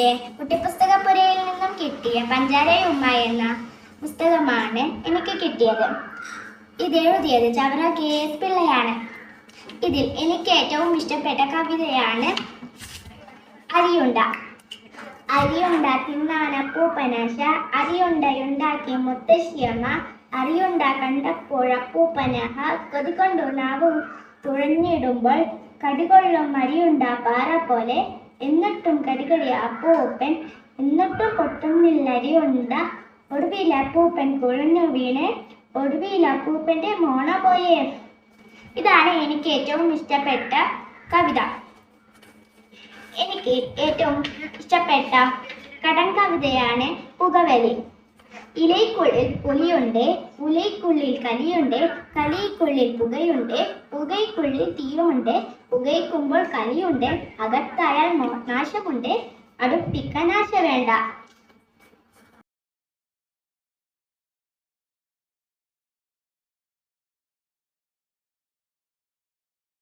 എൻ്റെ കുട്ടിപ്പുസ്തകപ്പുരയിൽ നിന്നും കിട്ടിയ പഞ്ചാരയുമ്മ എന്ന പുസ്തകമാണ് എനിക്ക് കിട്ടിയത്. ഇത് എഴുതിയത് ചവറ KS പിള്ളയാണ്. ഇതിൽ എനിക്ക് ഏറ്റവും ഇഷ്ടപ്പെട്ട കവിതയാണ് അരിയുണ്ട. അരിയുണ്ട തിന്നാനപ്പൂപ്പനാശ, അരിയുണ്ടയുണ്ടാക്കി മുത്തശ്ശിയമ്മ, അരിയുണ്ട കണ്ടപ്പോഴപ്പൂപ്പനഹ, കൊതികൊണ്ടു നാവ് തുഴഞ്ഞിടുമ്പോൾ കടികൊള്ളും അരിയുണ്ട പാറ പോലെ, എന്നിട്ടും കടികടിയ അപ്പൂപ്പൻ, എന്നിട്ടും പൊട്ടുന്നില്ല അരിയുണ്ട, ഒടുവിൽ അപ്പൂപ്പൻ കുഴഞ്ഞു വീണ്, ഒടുവിൽ അപ്പൂപ്പന്റെ മോണ പോയേ. ഇതാണ് എനിക്ക് ഏറ്റവും ഇഷ്ടപ്പെട്ട കവിത. എനിക്ക് ഏറ്റവും ഇഷ്ടപ്പെട്ട കടൻ കവിതയാണ് പുകവലി. ഇലയ്ക്കുള്ളിൽ പുലിയുണ്ട്, പുലിക്കുള്ളിൽ കലിയുണ്ട്, കലിക്കുള്ളിൽ പുകയുണ്ട്, പുകയ്ക്കുള്ളിൽ തീയുമുണ്ട്, പുകയ്ക്കുമ്പോൾ കലിയുണ്ട്, അകത്തായാൽ നാശമുണ്ട്, അടുപ്പിക്കാൻ ആശ വേണ്ട.